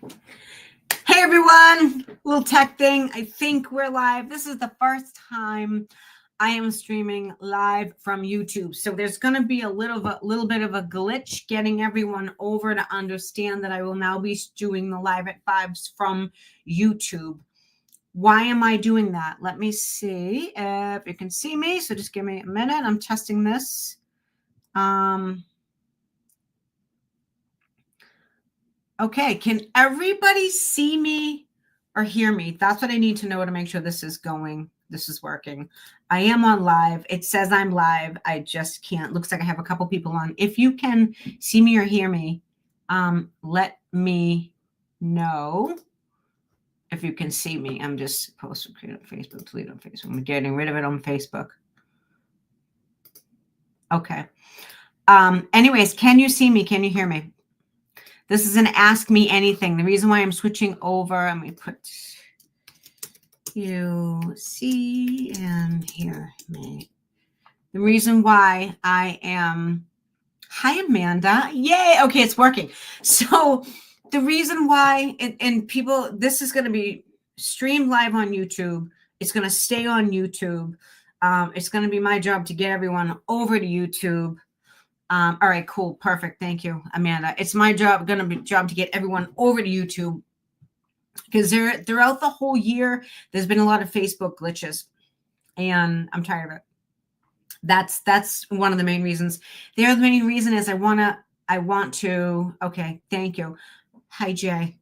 Hey everyone, little tech thing. I think we're live. This is the first time I am streaming live from YouTube. So there's going to be a little bit of a glitch getting everyone over to understand that I will now be doing the live at 5s from YouTube. Why am I doing that? Let me see if you can see me. So just give me a minute. I'm testing this. Okay, can everybody see me or hear me? That's what I need to know to make sure this is working. I am on live. It says I'm live. I just can't. Looks like I have a couple people on. If you can see me or hear me, let me know if you can see me. I'm just posting on Facebook, delete on Facebook. I'm getting rid of it on Facebook. Okay. Anyways, can you see me? Can you hear me? This is an Ask Me Anything. The reason why I'm switching over, let me put you see and hear me. The reason why I am, hi Amanda, yay, okay, it's working. So the reason why, and people, this is going to be streamed live on YouTube. It's going to stay on YouTube. It's going to be my job to get everyone over to YouTube. All right, cool. Perfect. Thank you, Amanda. It's my job to get everyone over to YouTube because throughout the whole year, there's been a lot of Facebook glitches and I'm tired of it. That's one of the main reasons. The other main reason is I want to, okay, thank you. Hi, Jay.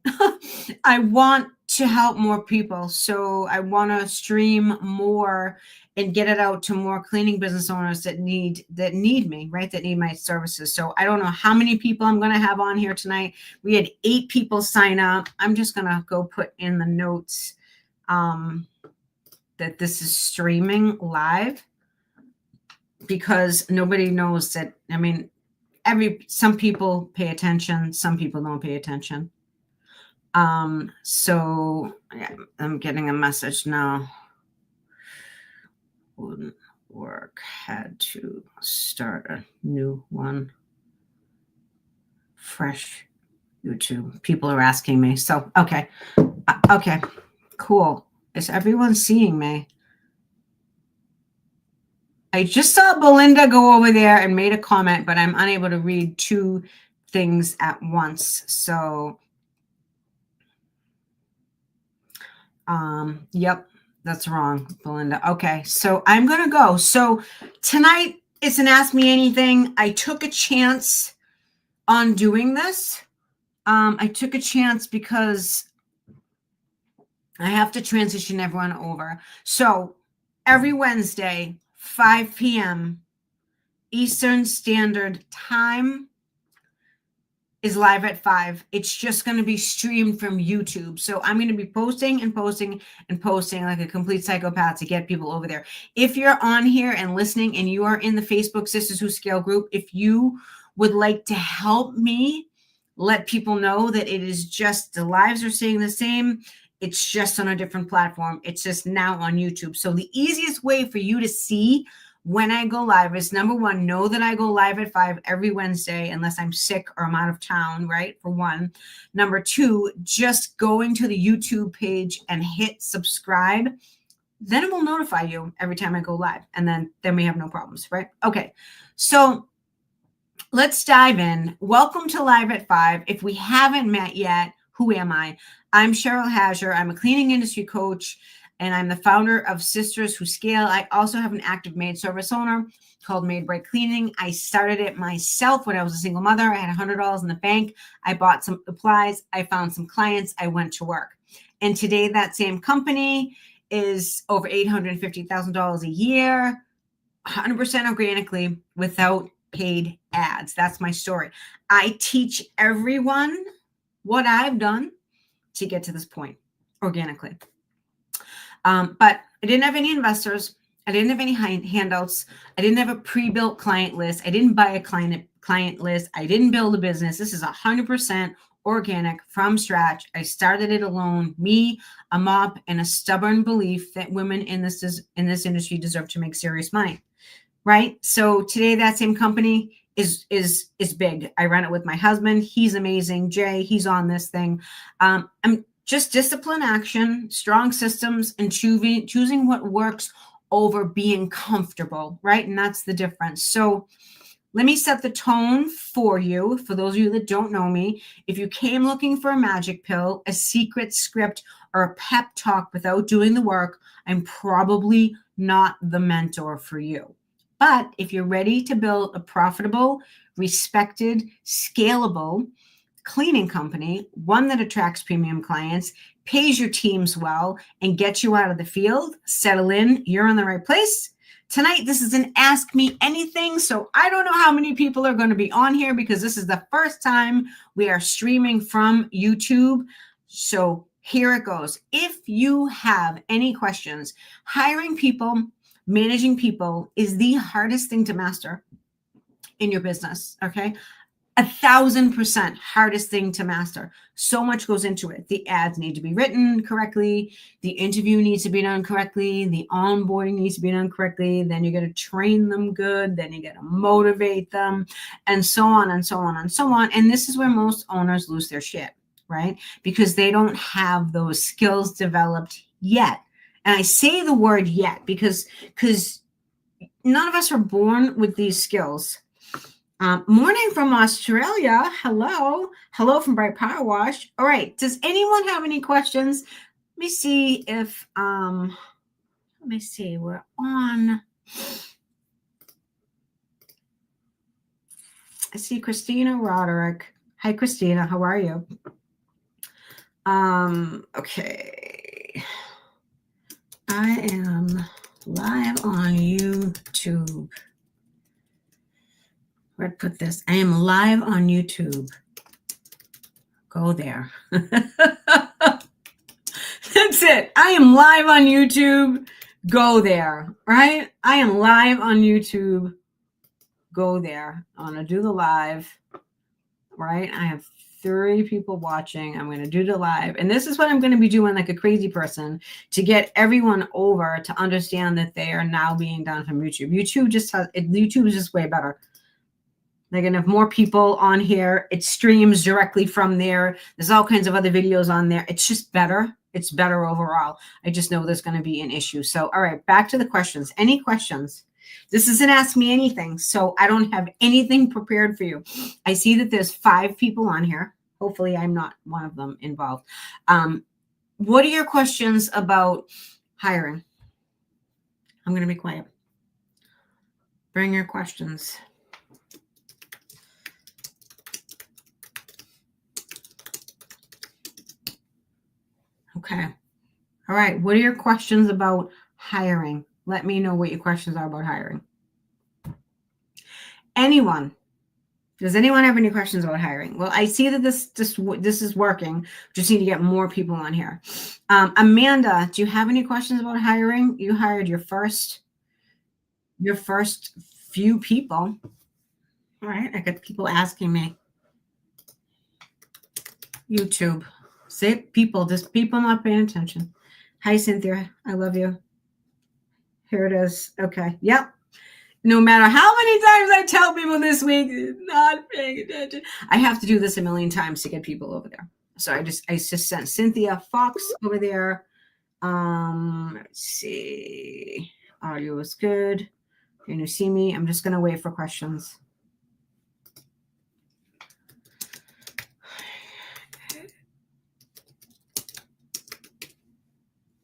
I want to help more people. So I want to stream more and get it out to more cleaning business owners that need me, right? That need my services. So I don't know how many people I'm going to have on here tonight. We had 8 people sign up. I'm just going to go put in the notes that this is streaming live because nobody knows that. I mean, some people pay attention, some people don't pay attention. So yeah, I'm getting a message now. Wouldn't work. Had to start a new one. Fresh YouTube. People are asking me. So, okay. Okay. Cool. Is everyone seeing me? I just saw Belinda go over there and made a comment, but I'm unable to read 2 things at once. So, yep. That's wrong, Belinda. Okay, so I'm going to go. So tonight it's an Ask Me Anything. I took a chance on doing this. I took a chance because I have to transition everyone over. So every Wednesday, 5 p.m. Eastern Standard Time is live at 5. It's just going to be streamed from YouTube. So I'm going to be posting and posting and posting like a complete psychopath to get people over there. If you're on here and listening and you are in the Facebook Sisters Who Scale group, if you would like to help me let people know that it is just the lives are staying the same, it's just on a different platform. It's just now on YouTube. So the easiest way for you to see when I go live is, number one, know that I go live at 5 every Wednesday, unless I'm sick or I'm out of town, right? For one. Number 2, just going to the YouTube page and hit subscribe. Then it will notify you every time I go live. And then we have no problems, right? Okay. So let's dive in. Welcome to Live at 5. If we haven't met yet, who am I? I'm Cheryl Hasher. I'm a cleaning industry coach, and I'm the founder of Sisters Who Scale. I also have an active maid service owner called Maid Bright Cleaning. I started it myself when I was a single mother. I had $100 in the bank. I bought some supplies. I found some clients. I went to work. And today that same company is over $850,000 a year, 100% organically without paid ads. That's my story. I teach everyone what I've done to get to this point organically. But I didn't have any investors. I didn't have any handouts. I didn't have a pre-built client list. I didn't buy a client list. I didn't build a business. This is 100% organic from scratch. I started it alone, me, a mop, and a stubborn belief that women in this industry deserve to make serious money, right? So today that same company is big. I run it with my husband. He's amazing. Jay, he's on this thing. I'm just discipline, action, strong systems, and choosing what works over being comfortable, right? And that's the difference. So let me set the tone for you. For those of you that don't know me, if you came looking for a magic pill, a secret script, or a pep talk without doing the work, I'm probably not the mentor for you. But if you're ready to build a profitable, respected, scalable cleaning company, one that attracts premium clients, pays your teams well, and gets you out of the field, settle in, you're in the right place. Tonight, this is an Ask Me Anything, so I don't know how many people are going to be on here because this is the first time we are streaming from YouTube. So here it goes. If you have any questions, hiring people, managing people is the hardest thing to master in your business, okay? 1,000% hardest thing to master. So much goes into it. The ads need to be written correctly. The interview needs to be done correctly. The onboarding needs to be done correctly. Then you got to train them good. Then you got to motivate them, and so on and so on and so on. And this is where most owners lose their shit, right? Because they don't have those skills developed yet. And I say the word yet because none of us are born with these skills. Morning from Australia. Hello. Hello from Bright Power Wash. All right. Does anyone have any questions? Let me see if, we're on. I see Christina Roderick. Hi, Christina. How are you? Okay. I am live on YouTube. Where'd put this? I am live on YouTube. Go there. That's it. I am live on YouTube. Go there. Right? I am live on YouTube. Go there. I want to do the live. Right? I have 3 people watching. I'm going to do the live. And this is what I'm going to be doing like a crazy person to get everyone over to understand that they are now being done from YouTube. YouTube is just way better. They're going to have more people on here. It streams directly from there. There's all kinds of other videos on there. It's just better. It's better overall. I just know there's going to be an issue. So, all right, back to the questions. Any questions? This isn't Ask Me Anything, so I don't have anything prepared for you. I see that there's 5 people on here. Hopefully, I'm not one of them involved. What are your questions about hiring? I'm going to be quiet. Bring your questions. Okay. All right. What are your questions about hiring? Let me know what your questions are about hiring. Anyone? Does anyone have any questions about hiring? Well, I see that this is working. Just need to get more people on here. Amanda, do you have any questions about hiring? You hired your first few people. All right. I got people asking me. YouTube. Say people, just people not paying attention. Hi, Cynthia. I love you. Here it is. Okay. Yep. No matter how many times I tell people this week, not paying attention. I have to do this a million times to get people over there. So I just sent Cynthia Fox over there. Let's see. Audio is good. Can you see me? I'm just going to wait for questions.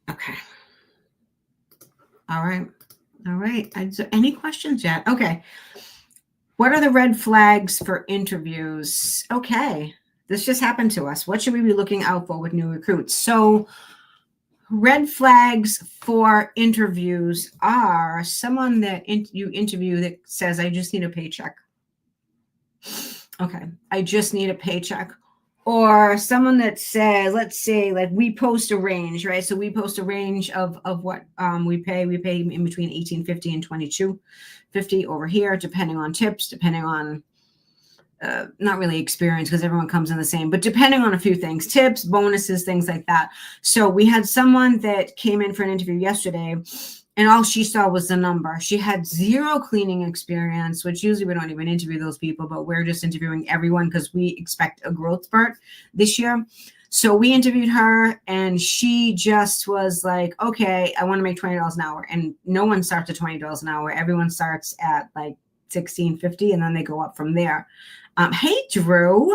Okay. All right. All right. Any questions yet? Okay. What are the red flags for interviews? Okay. This just happened to us. What should we be looking out for with new recruits? So red flags for interviews are someone that you interview that says, I just need a paycheck. Okay. I just need a paycheck. Or someone that says, let's say, like we post a range, right? So we post a range of what we pay. We pay in between $18.50 and $22.50 over here, depending on tips, depending on not really experience because everyone comes in the same, but depending on a few things, tips, bonuses, things like that. So we had someone that came in for an interview yesterday And all she saw was the number. She had zero cleaning experience, which usually we don't even interview those people, but we're just interviewing everyone because we expect a growth spurt this year. So we interviewed her and she just was like, okay, I want to make $20 an hour. And no one starts at $20 an hour. Everyone starts at like $16.50 and then they go up from there. Hey, Drew.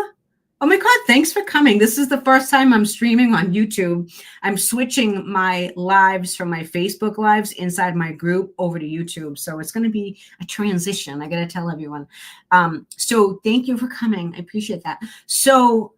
Oh my God, thanks for coming. This is the first time I'm streaming on YouTube. I'm switching my lives from my Facebook lives inside my group over to YouTube. So it's going to be a transition. I got to tell everyone. So thank you for coming. I appreciate that. So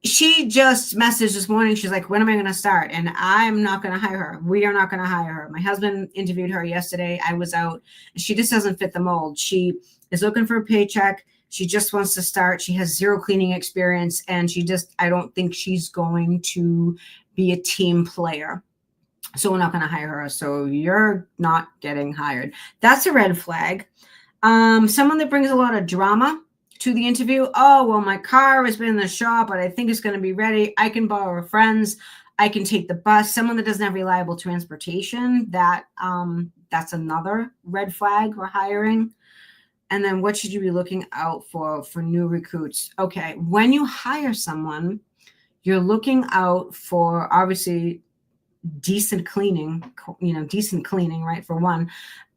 she just messaged this morning. She's like, when am I going to start? And I'm not going to hire her. We are not going to hire her. My husband interviewed her yesterday. I was out. She just doesn't fit the mold. She is looking for a paycheck. She just wants to start. She has zero cleaning experience, and I don't think she's going to be a team player. So we're not going to hire her. So you're not getting hired. That's a red flag. Someone that brings a lot of drama to the interview. Oh, well, my car has been in the shop, but I think it's going to be ready. I can borrow a friend's. I can take the bus. Someone that doesn't have reliable transportation. That's another red flag we're hiring. And then what should you be looking out for new recruits? Okay, when you hire someone, you're looking out for obviously decent cleaning, right, for one.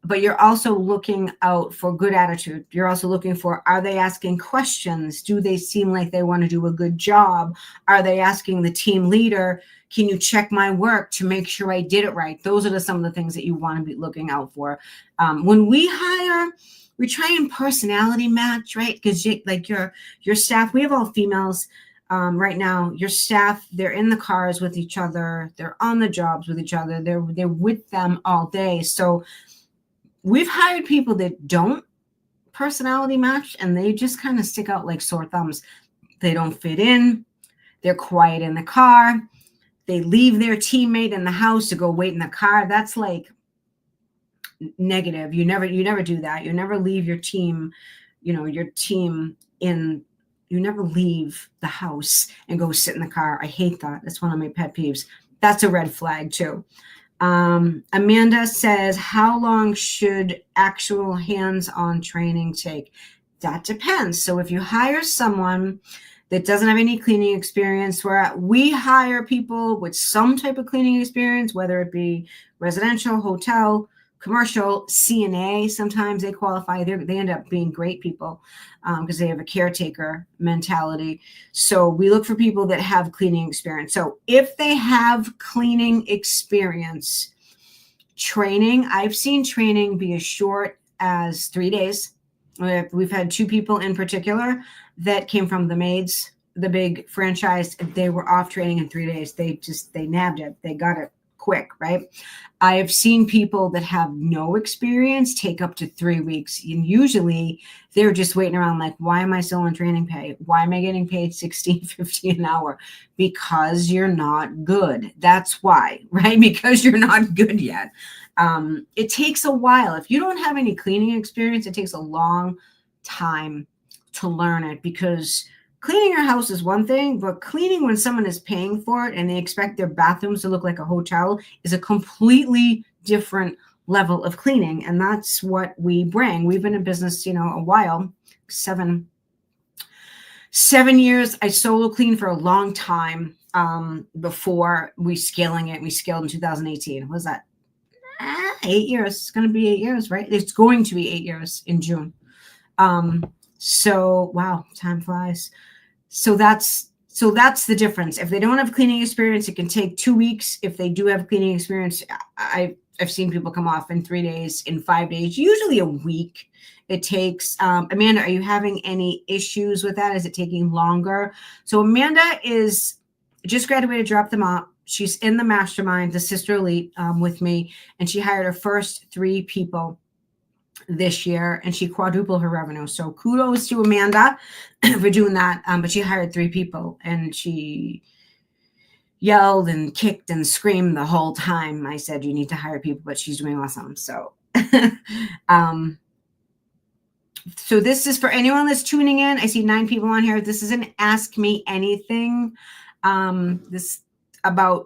But you're also looking out for good attitude. You're also looking for, are they asking questions? Do they seem like they want to do a good job? Are they asking the team leader, can you check my work to make sure I did it right? Those are some of the things that you want to be looking out for. When we hire, we try and personality match, right? Because like your staff, we have all females right now. Your staff, they're in the cars with each other. They're on the jobs with each other. They're with them all day. So we've hired people that don't personality match, and they just kind of stick out like sore thumbs. They don't fit in. They're quiet in the car. They leave their teammate in the house to go wait in the car. That's like negative. You never do that. You never leave your team, you never leave the house and go sit in the car. I hate that. That's one of my pet peeves. That's a red flag too. Amanda says, how long should actual hands-on training take? That depends. So if you hire someone that doesn't have any cleaning experience, where we hire people with some type of cleaning experience, whether it be residential, hotel, commercial, CNA, sometimes they qualify. They end up being great people because they have a caretaker mentality. So we look for people that have cleaning experience. So if they have cleaning experience, training, I've seen training be as short as 3 days. We've had 2 people in particular that came from the Maids, the big franchise. They were off training in 3 days. They nabbed it. They got it quick, right? I have seen people that have no experience take up to 3 weeks. And usually they're just waiting around like, why am I still on training pay? Why am I getting paid $16.50 an hour? Because you're not good. That's why, right? Because you're not good yet. It takes a while. If you don't have any cleaning experience, it takes a long time to learn it, because cleaning your house is one thing, but cleaning when someone is paying for it and they expect their bathrooms to look like a hotel is a completely different level of cleaning. And that's what we bring. We've been in business, a while, 7 years. I solo cleaned for a long time before we scaling it. We scaled in 2018. What was that? 8 years. It's going to be 8 years, right? It's going to be 8 years in June. So wow, time flies. So that's the difference. If they don't have cleaning experience, it can take 2 weeks. If they do have cleaning experience, I've seen people come off in 3 days, in 5 days, usually a week it takes. Amanda, are you having any issues with that? Is it taking longer? So Amanda is just graduated, dropped them off. She's in the mastermind, the Sister Elite, with me, and she hired her first 3 people this year, and she quadrupled her revenue. So kudos to Amanda for doing that. But she hired 3 people, and she yelled and kicked and screamed the whole time. I said, you need to hire people, but she's doing awesome. So, so this is for anyone that's tuning in. I see 9 people on here. This is an Ask Me Anything.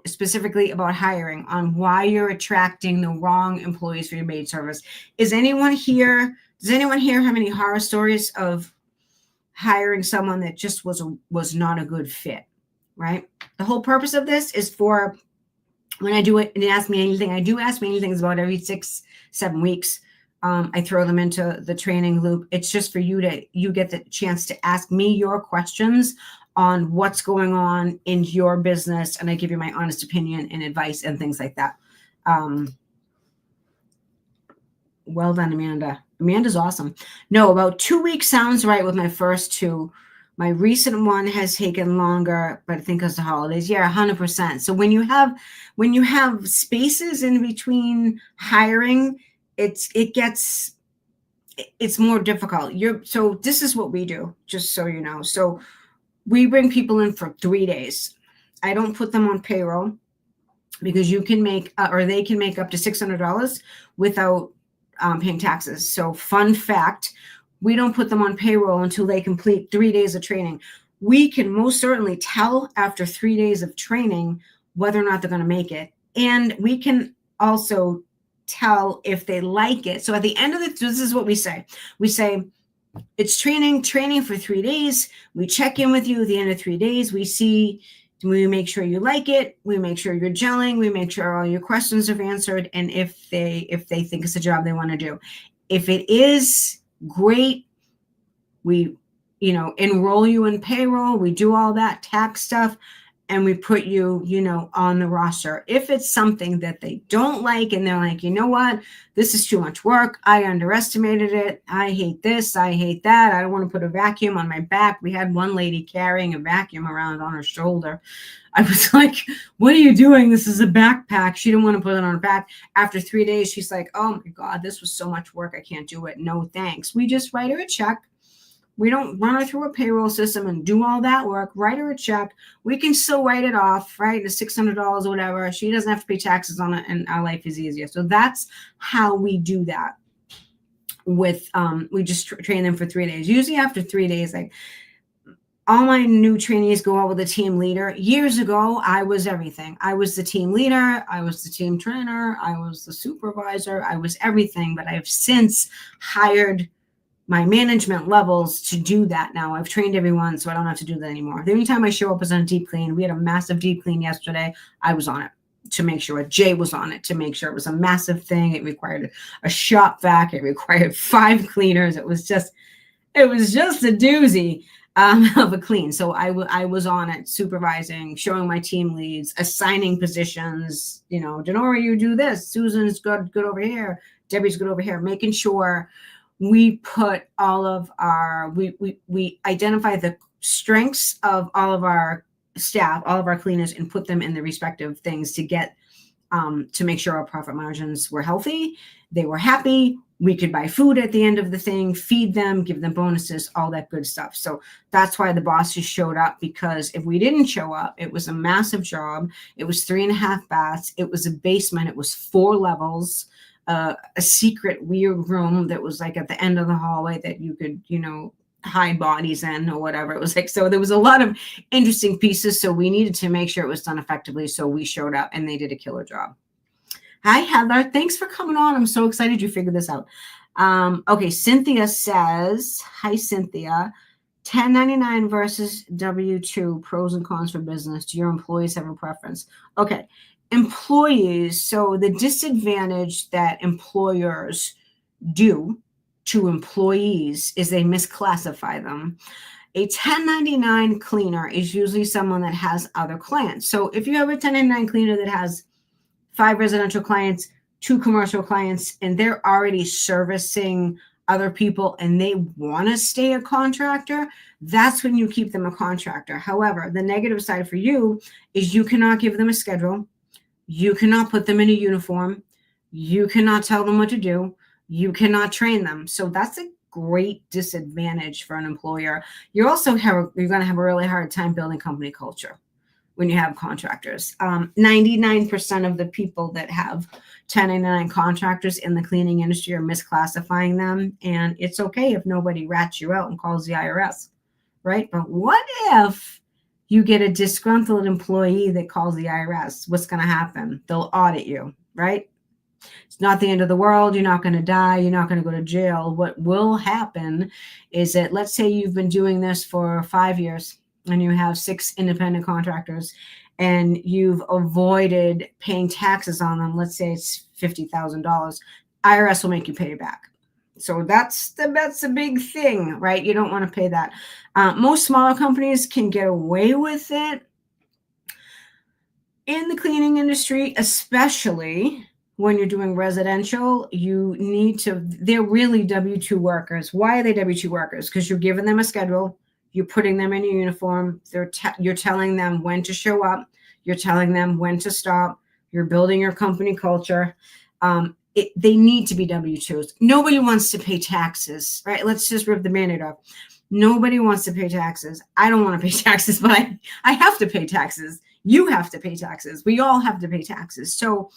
specifically about hiring, on why you're attracting the wrong employees for your maid service. Does anyone here have any horror stories of hiring someone that just was not a good fit, right? The whole purpose of this is for when I do it and ask me anything, I do ask me anything about every 6-7 weeks. I throw them into the training loop. It's just for you get the chance to ask me your questions on what's going on in your business. And I give you my honest opinion and advice and things like that. Well done, Amanda. Amanda's awesome. No, about 2 weeks sounds right with my first two. My recent one has taken longer, but I think because the holidays. Yeah, 100%. So when you have spaces in between hiring, it's more difficult. So this is what we do, just so you know. So we bring people in for 3 days. I don't put them on payroll because you can make or they can make up to $600 without paying taxes. So fun fact, we don't put them on payroll until they complete 3 days of training. We can most certainly tell after 3 days of training whether or not they're going to make it. And we can also tell if they like it. So at the end of this is what we say. We say, it's training for 3 days. We check in with you at the end of 3 days. We make sure you like it. We make sure you're gelling. We make sure all your questions are answered. And if they think it's a job they want to do, if it is great, we, enroll you in payroll. We do all that tax stuff. And we put you, on the roster. If it's something that they don't like and they're like, you know what, this is too much work. I underestimated it. I hate this. I hate that. I don't want to put a vacuum on my back. We had one lady carrying a vacuum around on her shoulder. I was like, what are you doing? This is a backpack. She didn't want to put it on her back. After 3 days, she's like, oh my God, this was so much work. I can't do it. No, thanks. We just write her a check. We don't run her through a payroll system and do all that work. Write her a check. We can still write it off, right? The $600 or whatever. She doesn't have to pay taxes on it, and our life is easier. So that's how we do that. We just train them for 3 days. Usually after 3 days, like all my new trainees go out with a team leader. Years ago, I was everything. I was the team leader. I was the team trainer. I was the supervisor. I was everything. But I've since hired my management levels to do that now. I've trained everyone, so I don't have to do that anymore. The only time I show up is on a deep clean. We had a massive deep clean yesterday. I was on it to make sure. Jay was on it to make sure. It was a massive thing. It required a shop vac. It required 5 cleaners. It was just a doozy of a clean. So I was on it, supervising, showing my team leads, assigning positions. Denora, you do this. Susan's good over here. Debbie's good over here. Making sure we put all of our, we identify the strengths of all of our staff, all of our cleaners, and put them in the respective things to get, to make sure our profit margins were healthy. They were happy. We could buy food at the end of the thing, feed them, give them bonuses, all that good stuff. So that's why the bosses showed up, because if we didn't show up, it was a massive job. It was 3.5 baths. It was a basement. It was 4 levels. A secret weird room that was like at the end of the hallway that you could, hide bodies in or whatever. It was like, so there was a lot of interesting pieces. So we needed to make sure it was done effectively. So we showed up and they did a killer job. Hi, Heather. Thanks for coming on. I'm so excited you figured this out. Okay. Cynthia says, hi, Cynthia. 1099 versus W-2, pros and cons for business. Do your employees have a preference? Okay. Employees, so the disadvantage that employers do to employees is they misclassify them. A 1099 cleaner is usually someone that has other clients. So if you have a 1099 cleaner that has 5 residential clients, 2 commercial clients, and they're already servicing other people and they want to stay a contractor, that's when you keep them a contractor. However, the negative side for you is you cannot give them a schedule. You cannot put them in a uniform. You cannot tell them what to do. You cannot train them. So that's a great disadvantage for an employer. You're going to have a really hard time building company culture when you have contractors. 99% of the people that have 1099 contractors in the cleaning industry are misclassifying them. And it's okay if nobody rats you out and calls the IRS, right? But what if You get a disgruntled employee that calls the IRS. What's going to happen? They'll audit you, right? It's not the end of the world. You're not going to die. You're not going to go to jail. What will happen is that, let's say you've been doing this for 5 years and you have 6 independent contractors and you've avoided paying taxes on them. Let's say it's $50,000. IRS will make you pay it back. So that's a big thing, right? You don't want to pay that. Most smaller companies can get away with it. In the cleaning industry, especially when you're doing residential, you need to, they're really W-2 workers. Why are they W-2 workers? Because you're giving them a schedule, you're putting them in a uniform, you're telling them when to show up, you're telling them when to stop, you're building your company culture. They need to be W-2s. Nobody wants to pay taxes, right? Let's just rip the Band-Aid off. Nobody wants to pay taxes. I don't want to pay taxes, but I have to pay taxes. You have to pay taxes. We all have to pay taxes. So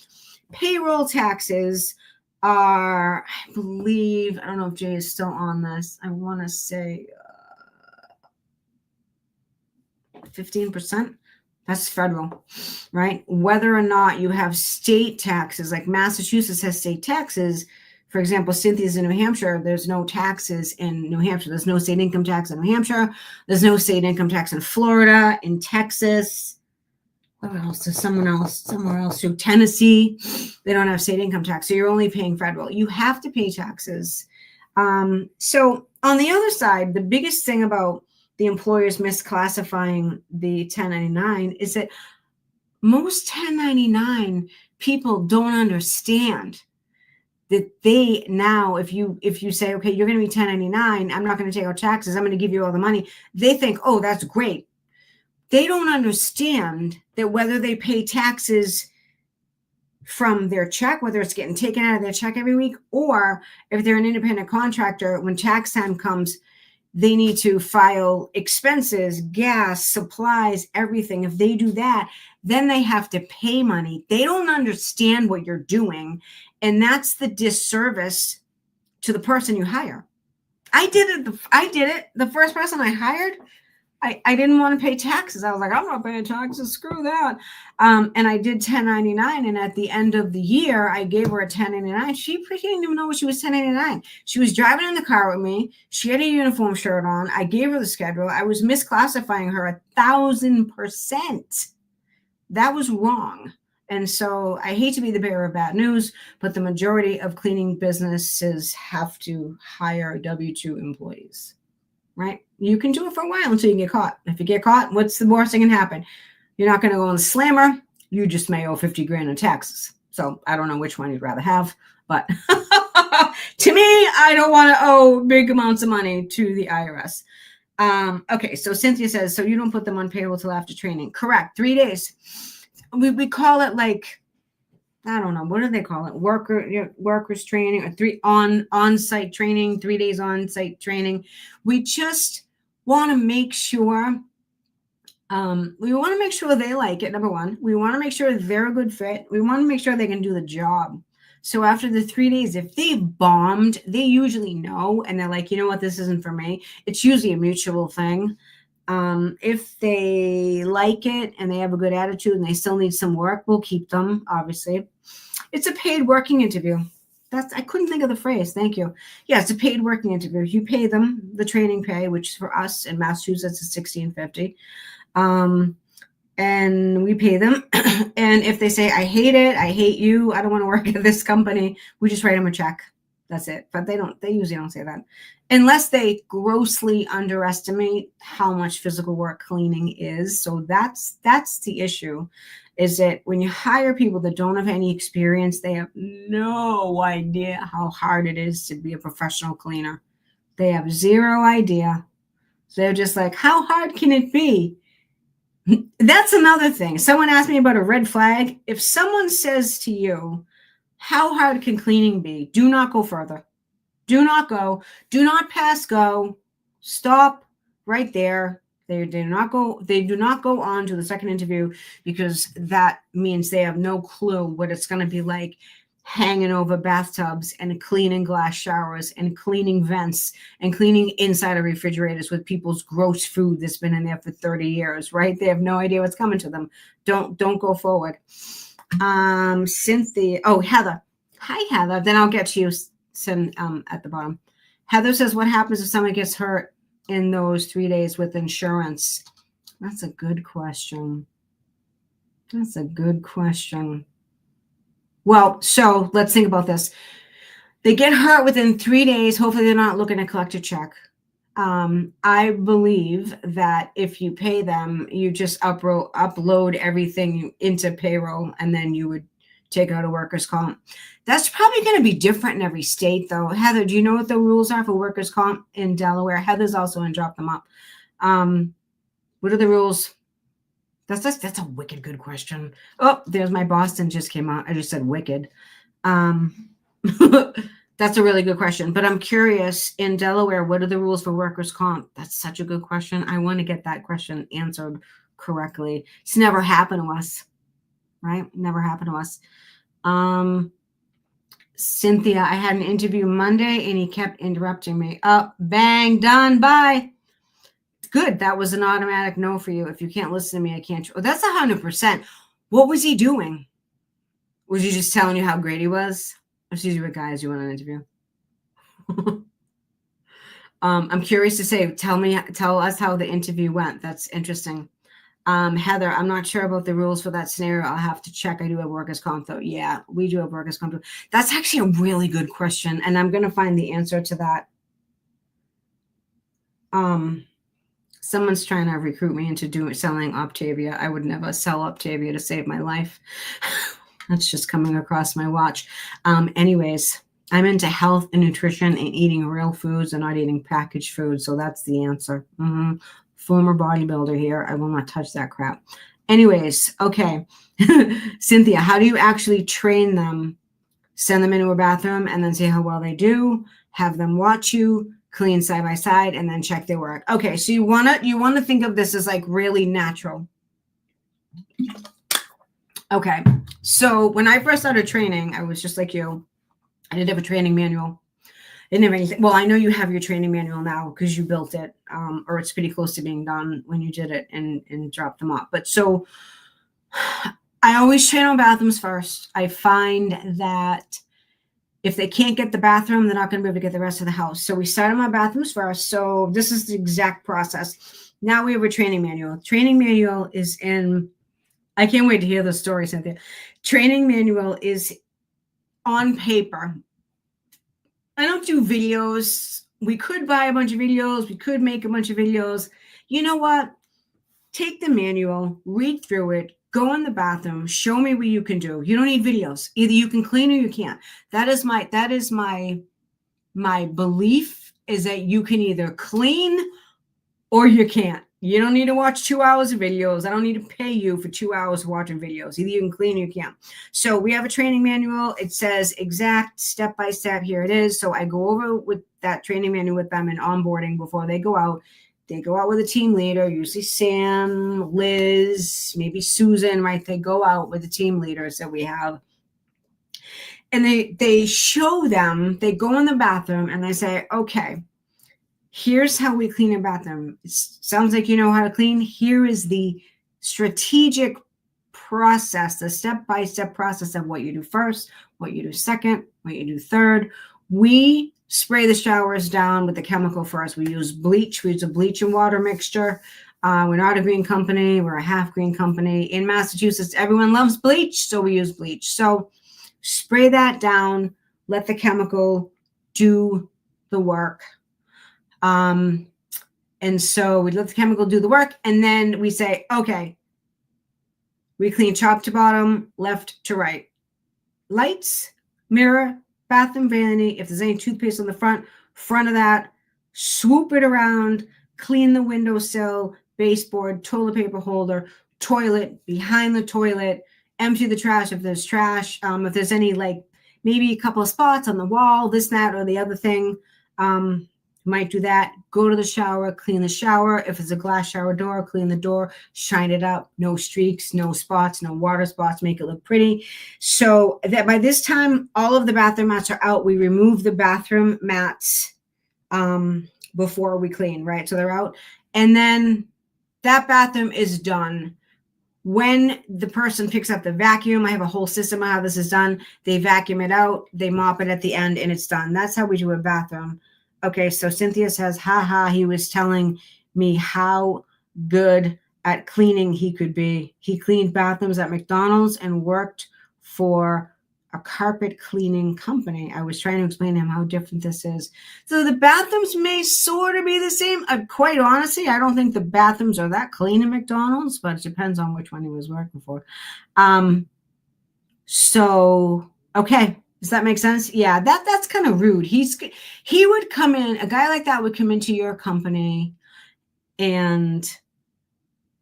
payroll taxes are, I believe, I don't know if Jay is still on this. I want to say 15%. That's federal, right? Whether or not you have state taxes, like Massachusetts has state taxes. For example, Cynthia's in New Hampshire. There's no taxes in New Hampshire. There's no state income tax in New Hampshire. There's no state income tax in Florida, in Texas. Where else? There's somewhere else. So Tennessee, they don't have state income tax. So you're only paying federal. You have to pay taxes. So on the other side, the biggest thing about the employers misclassifying the 1099 is that most 1099 people don't understand that they now, if you say, okay, you're going to be 1099, I'm not going to take out taxes, I'm going to give you all the money, they think, oh, that's great. They don't understand that whether they pay taxes from their check, whether it's getting taken out of their check every week, or if they're an independent contractor, when tax time comes, they need to file expenses, gas, supplies, everything. If they do that, then they have to pay money. They don't understand what you're doing. And that's the disservice to the person you hire. I did it. The first person I hired, I didn't want to pay taxes. I was like, I'm not paying taxes. Screw that. And I did 1099. And at the end of the year, I gave her a 1099. She didn't even know what she was 1099. She was driving in the car with me. She had a uniform shirt on. I gave her the schedule. I was misclassifying her 1,000%. That was wrong. And so I hate to be the bearer of bad news, but the majority of cleaning businesses have to hire W-2 employees. Right? You can do it for a while until you get caught. If you get caught, what's the worst thing can happen? You're not going to go on the slammer. You just may owe 50 grand in taxes. So I don't know which one you'd rather have, but to me, I don't want to owe big amounts of money to the IRS. Okay. So Cynthia says, so you don't put them on payroll till after training. Correct. 3 days. We call it like, I don't know, what do they call it? Workers training, or on-site training, 3 days on-site training. We just want to make sure, they like it, number one. We want to make sure they're a good fit. We want to make sure they can do the job. So after the 3 days, if they bombed, they usually know, and they're like, you know what, this isn't for me. It's usually a mutual thing. If they like it and they have a good attitude and they still need some work, we'll keep them, obviously. It's a paid working interview. I couldn't think of the phrase. Thank you. Yeah, it's a paid working interview. You pay them the training pay, which for us in Massachusetts is $16.50. And we pay them. And if they say, I hate it, I hate you, I don't want to work at this company, we just write them a check. That's it. But they usually don't say that unless they grossly underestimate how much physical work cleaning is. So that's the issue, is that when you hire people that don't have any experience, they have no idea how hard it is to be a professional cleaner. They have zero idea. They're just like, how hard can it be? That's another thing. Someone asked me about a red flag. If someone says to you, how hard can cleaning be? Do not go further. Do not go. Do not pass go. Stop right there. They do not go on to the second interview, because that means they have no clue what it's going to be like. hanging over bathtubs and cleaning glass showers and cleaning vents and cleaning inside of refrigerators with people's gross food that's been in there for 30 years, right? They have no idea what's coming to them. Don't go forward. Cynthia, Heather. Hi, Heather. Then I'll get to you at the bottom. Heather says, what happens if someone gets hurt in those 3 days with insurance? That's a good question. That's a good question. Well, so let's think about this. They get hurt within 3 days. Hopefully they're not looking to collect a check. I believe that if you pay them, you just upload everything into payroll, and then you would take out a workers' comp. That's probably going to be different in every state, though. Heather, do you know what the rules are for workers' comp in Delaware? Heather's also in Drop Them Up. What are the rules? That's a wicked good question. Oh, there's my Boston just came out. I just said wicked. That's a really good question. But I'm curious, in Delaware, what are the rules for workers' comp? That's such a good question. I want to get that question answered correctly. It's never happened to us, right? Never happened to us. Cynthia, I had an interview Monday and he kept interrupting me. Up, bang, done, bye. Good. That was an automatic no for you. If you can't listen to me, I can't. Oh, that's 100%. What was he doing? Was he just telling you how great he was? Excuse me, what guys you want an interview? I'm curious to say, tell us how the interview went. That's interesting. Heather, I'm not sure about the rules for that scenario. I'll have to check. I do have workers' comp, though. Yeah, we do have workers' comp. That's actually a really good question, and I'm going to find the answer to that. Someone's trying to recruit me into selling Optavia. I would never sell Optavia to save my life. That's just coming across my watch. Anyways, I'm into health and nutrition and eating real foods and not eating packaged food. So that's the answer. Former bodybuilder here. I will not touch that crap. Anyways, okay. Cynthia, how do you actually train them? Send them into a bathroom and then see how well they do. Have them watch you, clean side by side, and then check their work. Okay, so you wanna think of this as like really natural. Okay, so when I first started training, I was just like you. I didn't have a training manual. I didn't have anything. Well, I know you have your training manual now because you built it, or it's pretty close to being done when you did it and dropped them off. But so I always train on bathrooms first. I find that if they can't get the bathroom, they're not going to be able to get the rest of the house. So we start on my bathrooms first. So this is the exact process. Now we have a training manual. Training manual is in, I can't wait to hear the story, Cynthia. Training manual is on paper. I don't do videos. We could buy a bunch of videos. We could make a bunch of videos. You know what? Take the manual, read through it, go in the bathroom, show me what you can do. You don't need videos. Either you can clean or you can't. That is my belief is that you can either clean or you can't. You don't need to watch 2 hours of videos. I don't need to pay you for 2 hours of watching videos. Either you can clean or you can't. So we have a training manual. It says exact step by step. Here it is. So I go over with that training manual with them in onboarding before they go out. They go out with a team leader, usually Sam, Liz, maybe Susan, right? They go out with the team leaders that we have. And they show them, they go in the bathroom and they say, okay, here's how we clean a bathroom. It sounds like you know how to clean. Here is the strategic process, the step-by-step process of what you do first, what you do second, what you do third. We spray the showers down with the chemical first. We use bleach. We use a bleach and water mixture. We're not a green company. We're a half green company. In Massachusetts, everyone loves bleach, so we use bleach. So spray that down. Let the chemical do the work. And so we let the chemical do the work, and then we say, okay, we clean top to bottom, left to right. Lights, mirror, bathroom vanity. If there's any toothpaste on the front of that, swoop it around, clean the windowsill, baseboard, toilet paper holder, toilet, behind the toilet, empty the trash if there's trash. If there's any, like maybe a couple of spots on the wall, this, that, or the other thing. You might do that. Go to the shower, clean the shower. If it's a glass shower door, clean the door, shine it up. No streaks, no spots, no water spots. Make it look pretty. So that by this time, all of the bathroom mats are out. We remove the bathroom mats before we clean, right? So they're out. And then that bathroom is done. When the person picks up the vacuum, I have a whole system of how this is done. They vacuum it out, they mop it at the end, and it's done. That's how we do a bathroom. Okay, so Cynthia says, haha, he was telling me how good at cleaning he could be. He cleaned bathrooms at McDonald's and worked for a carpet cleaning company. I was trying to explain to him how different this is. So the bathrooms may sort of be the same. Quite honestly, I don't think the bathrooms are that clean at McDonald's, but it depends on which one he was working for. So, okay. Does that make sense? Yeah, that's kind of rude. He would come in, a guy like that would come into your company and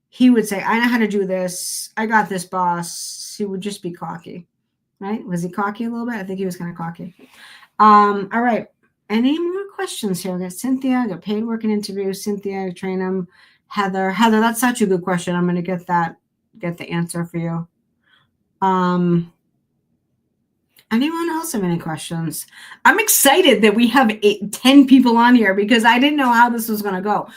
he would say, I know how to do this. I got this, boss. He would just be cocky. Right? Was he cocky a little bit? I think he was kind of cocky. All right. Any more questions here? We got Cynthia, got paid work and interview. Cynthia, train him. Heather, that's such a good question. I'm going to get the answer for you. Anyone else have any questions? I'm excited that we have 10 people on here because I didn't know how this was going to go.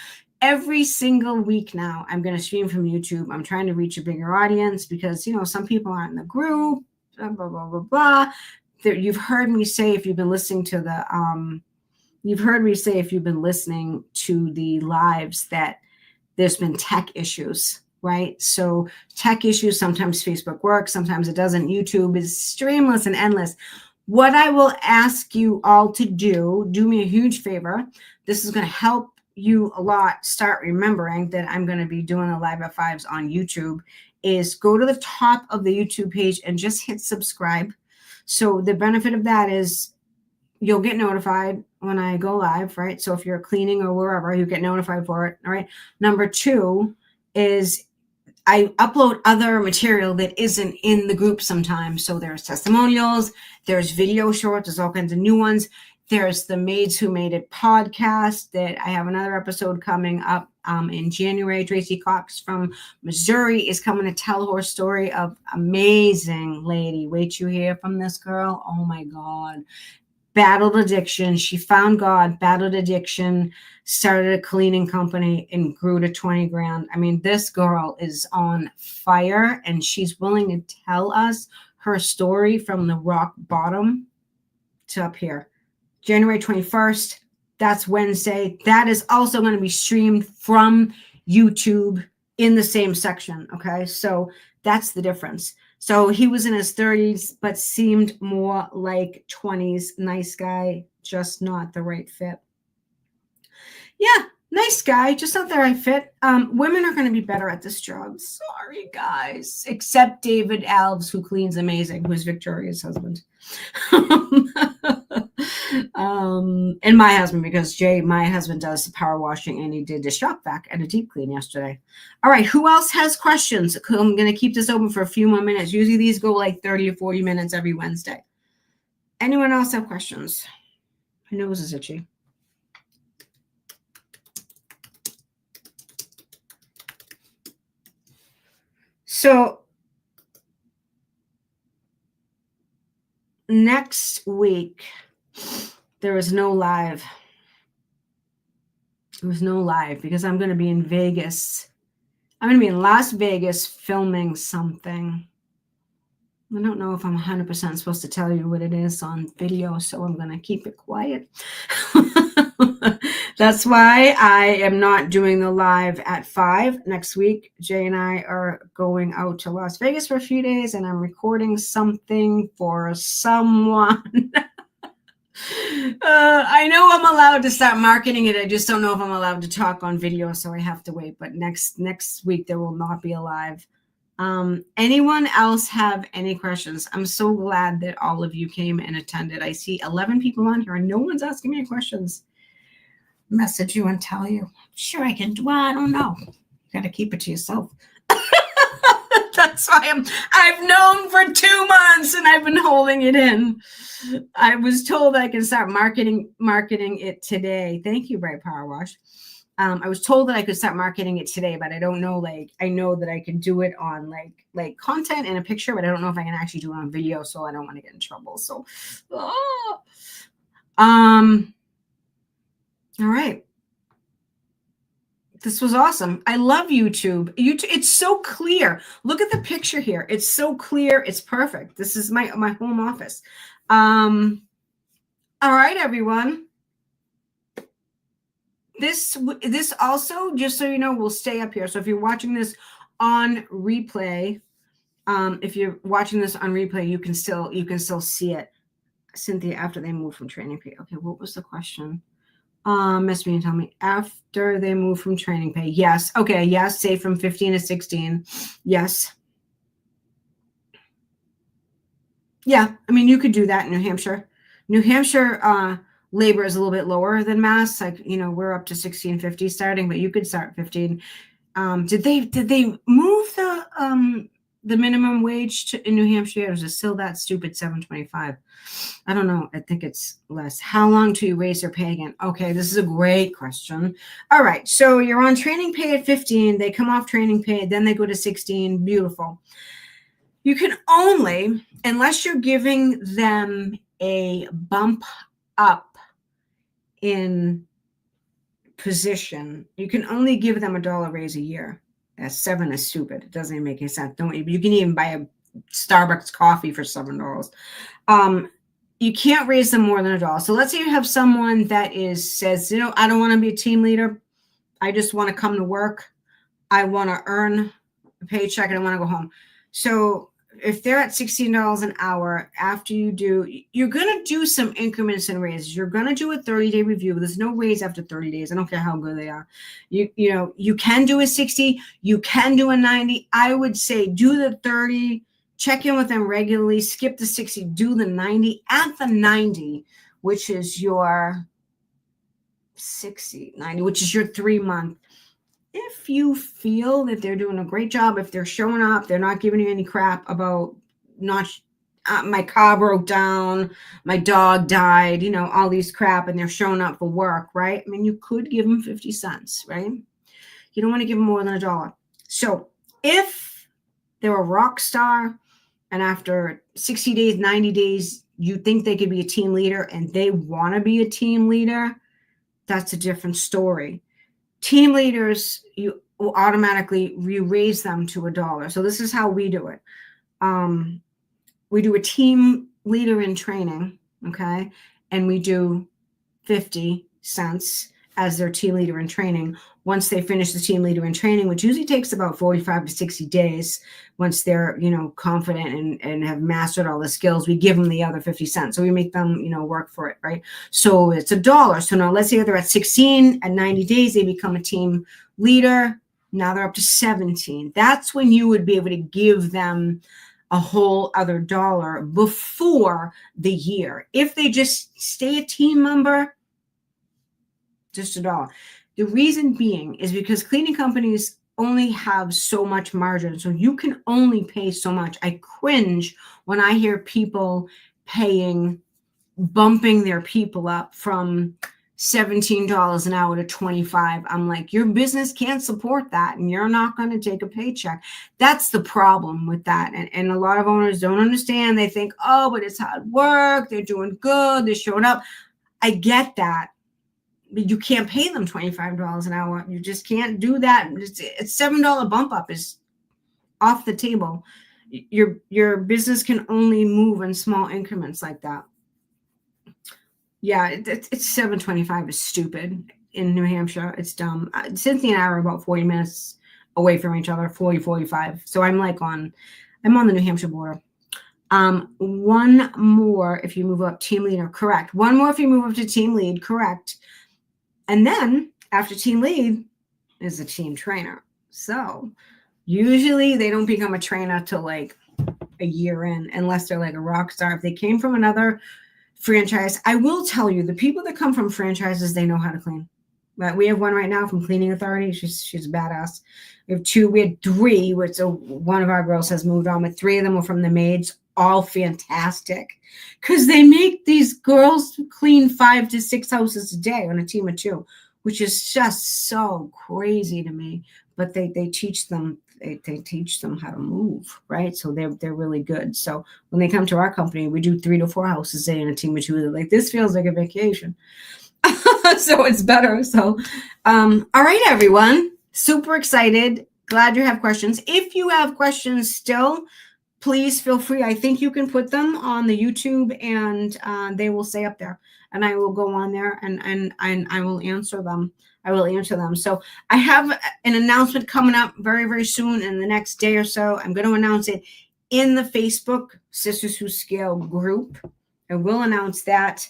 Every single week now, I'm going to stream from YouTube. I'm trying to reach a bigger audience because, some people aren't in the group. Blah, blah, blah, blah, blah. You've heard me say if you've been listening to the lives that there's been tech issues, right? So tech issues, sometimes Facebook works, sometimes it doesn't. YouTube is streamless and endless. What I will ask you all to do me a huge favor. This is going to help you a lot start remembering that I'm going to be doing the live at 5s on YouTube. Is go to the top of the YouTube page and just hit subscribe. So the benefit of that is you'll get notified when I go live, right? So if you're cleaning or wherever, you get notified for it, all right? Number 2 is I upload other material that isn't in the group sometimes. So there's testimonials, there's video shorts, there's all kinds of new ones. There's the Maids Who Made It podcast that I have another episode coming up in January. Tracy Cox from Missouri is coming to tell her story of amazing lady. Wait till you hear from this girl. Oh my God. Battled addiction. She found God, battled addiction, started a cleaning company and grew to 20 grand. I mean, this girl is on fire and she's willing to tell us her story from the rock bottom to up here. January 21st, that's Wednesday. That is also going to be streamed from YouTube in the same section, okay? So that's the difference. So he was in his 30s, but seemed more like 20s. Nice guy, just not the right fit. Yeah, nice guy, just not the right fit. Women are going to be better at this job. Sorry, guys. Except David Alves, who cleans amazing, who's Victoria's husband. And my husband, because my husband does the power washing and he did the shop vac and a deep clean yesterday. All right, who else has questions? I'm going to keep this open for a few more minutes. Usually these go like 30 to 40 minutes every Wednesday. Anyone else have questions? My nose is itchy. So next week, there was no live. There was no live because I'm going to be in Vegas. I'm going to be in Las Vegas filming something. I don't know if I'm 100% supposed to tell you what it is on video, so I'm going to keep it quiet. That's why I am not doing the live at 5 next week. Jay and I are going out to Las Vegas for a few days, and I'm recording something for someone. I know I'm allowed to start marketing it. I just don't know if I'm allowed to talk on video, so I have to wait. But next week, there will not be a live. Anyone else have any questions? I'm so glad that all of you came and attended. I see 11 people on here and no one's asking me questions. Message you and tell you. Sure, I can. Well, I don't know. You got to keep it to yourself. That's why I've known for 2 months and I've been holding it in. I was told I can start marketing it today. Thank you, Bright Power Wash. I was told that I could start marketing it today, but I don't know. Like, I know that I can do it on like content and a picture, but I don't know if I can actually do it on video. So I don't want to get in trouble. So, all right. This was awesome. I love YouTube. It's so clear. Look at the picture here. It's so clear. It's perfect. This is my home office. All right, everyone. This also, just so you know, will stay up here. So if you're watching this on replay, you can still see it. Cynthia, after they moved from training pay. Okay, what was the question? Mess me and tell me. After they move from training pay. Yes. Okay, yes. Say from 15 to 16. Yes. Yeah, I mean, you could do that in New Hampshire. New Hampshire labor is a little bit lower than Mass. Like, we're up to $16.50 starting, but you could start 15. Did they move the minimum wage in New Hampshire? Or is it still that stupid $7.25? I don't know. I think it's less. How long do you raise their pay again? Okay, this is a great question. All right, so you're on training pay at 15. They come off training pay, then they go to 16. Beautiful. You can only, unless you're giving them a bump up in position, you can only give them $1 raise a year. That 7 is stupid. It doesn't even make any sense. You can even buy a Starbucks coffee for $7. You can't raise them more than $1. So let's say you have someone that says, I don't want to be a team leader. I just want to come to work. I want to earn a paycheck and I want to go home. So if they're at $16 an hour, after you're going to do some increments and raises. You're going to do a 30-day review. There's no raise after 30 days. I don't care how good they are. You can do a 60. You can do a 90. I would say do the 30, check in with them regularly, skip the 60, do the 90. At the 90, which is your 90, which is your 3-month. If you feel that they're doing a great job, if they're showing up, they're not giving you any crap about my car broke down, my dog died, all these crap, and they're showing up for work, right? I mean, you could give them 50 cents, right? You don't want to give them more than $1. So if they're a rock star and after 60 days, 90 days, you think they could be a team leader and they want to be a team leader, that's a different story. Team leaders, you automatically raise them to $1. So this is how we do it. We do a team leader in training, okay? And we do 50 cents as their team leader in training. Once they finish the team leader in training, which usually takes about 45 to 60 days, once they're, confident and have mastered all the skills, we give them the other 50 cents. So we make them, work for it, right? So it's $1. So now let's say they're at 16, at 90 days, they become a team leader. Now they're up to 17. That's when you would be able to give them a whole other $1 before the year. If they just stay a team member, just $1. The reason being is because cleaning companies only have so much margin. So you can only pay so much. I cringe when I hear people bumping their people up from $17 an hour to $25. I'm like, your business can't support that and you're not going to take a paycheck. That's the problem with that. And a lot of owners don't understand. They think, oh, but it's hard work. They're doing good. They're showing up. I get that. But you can't pay them $25 an hour. You just can't do that. It's $7 bump up is off the table. Your business can only move in small increments like that. Yeah, it's $7.25 is stupid in New Hampshire. It's dumb. Cynthia and I are about 40 minutes away from each other, 40, 45. So I'm on the New Hampshire border. One more if you move up team leader, correct. One more if you move up to team lead, correct. And then after team lead is a team trainer. So usually they don't become a trainer till like a year in, unless they're like a rock star. If they came from another franchise, I will tell you, the people that come from franchises, they know how to clean. But we have one right now from Cleaning Authority. She's a badass. We have two. We had three. Which so one of our girls has moved on, but three of them were from the maids. All fantastic, because they make these girls clean 5 to 6 houses a day on a team of 2, which is just so crazy to me. But they teach them. They teach them how to move, right? So they're really good. So when they come to our company, we do 3 to 4 houses a day in a team of 2. They're like, this feels like a vacation. So it's better. So, all right, everyone. Super excited. Glad you have questions. If you have questions still, please feel free. I think you can put them on the YouTube and they will stay up there. And I will go on there and I will answer them. I will answer them. So I have an announcement coming up very, very soon in the next day or so. I'm going to announce it in the Facebook Sisters Who Scale group. I will announce that.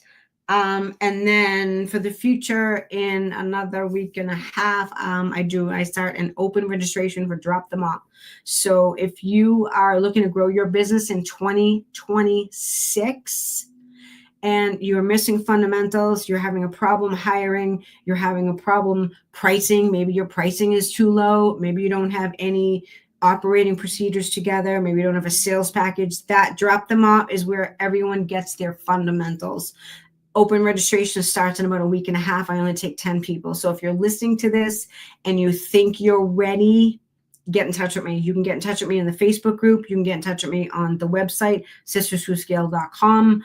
And then for the future, in another week and a half, I start an open registration for Drop Them Off. So if you are looking to grow your business in 2026 and you're missing fundamentals, you're having a problem hiring, you're having a problem pricing, maybe your pricing is too low, maybe you don't have any operating procedures together, maybe you don't have a sales package, that Drop Them Off is where everyone gets their fundamentals. Open registration starts in about a week and a half. I only take 10 people. So if you're listening to this and you think you're ready, get in touch with me. You can get in touch with me in the Facebook group. You can get in touch with me on the website, sisterswhoscale.com.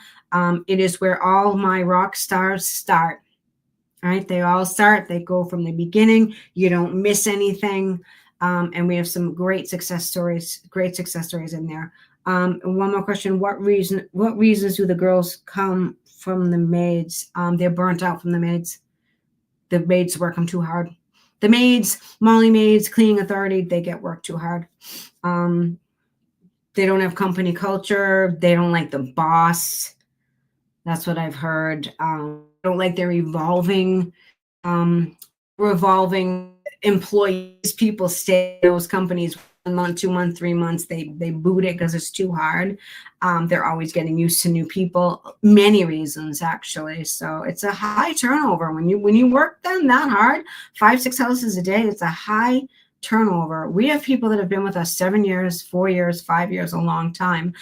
It is where all my rock stars start. All right. They all start. They go from the beginning. You don't miss anything. And we have some great success stories in there. One more question. What reasons do the girls come from the maids? They're burnt out from the maids. The maids work them too hard. The maids, Molly maids, Cleaning Authority, they get worked too hard. They don't have company culture. They don't like the boss. That's what I've heard. Don't like their revolving employees. People stay in those companies 1 month, 2 months, 3 months. They boot it because it's too hard. They're always getting used to new people. Many reasons, actually. So it's a high turnover when you work them that hard, 5, 6 houses a day. It's a high turnover. We have people that have been with us 7 years, 4 years, 5 years, a long time,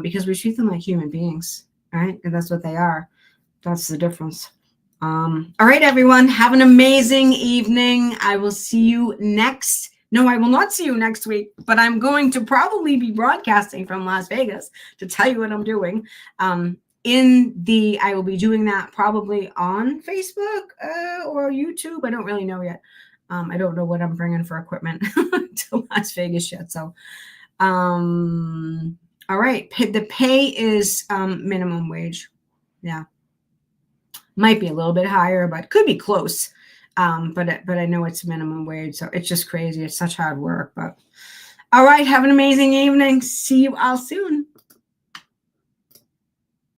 because we treat them like human beings, right? And that's what they are. That's the difference. All right, everyone. Have an amazing evening. I will see you No, I will not see you next week, but I'm going to probably be broadcasting from Las Vegas to tell you what I'm doing. I will be doing that probably on Facebook or YouTube. I don't really know yet. I don't know what I'm bringing for equipment to Las Vegas yet. So, all right. The pay is minimum wage. Yeah. Might be a little bit higher, but could be close. But I know it's minimum wage, so it's just crazy. It's such hard work. But all right, have an amazing evening. See you all soon.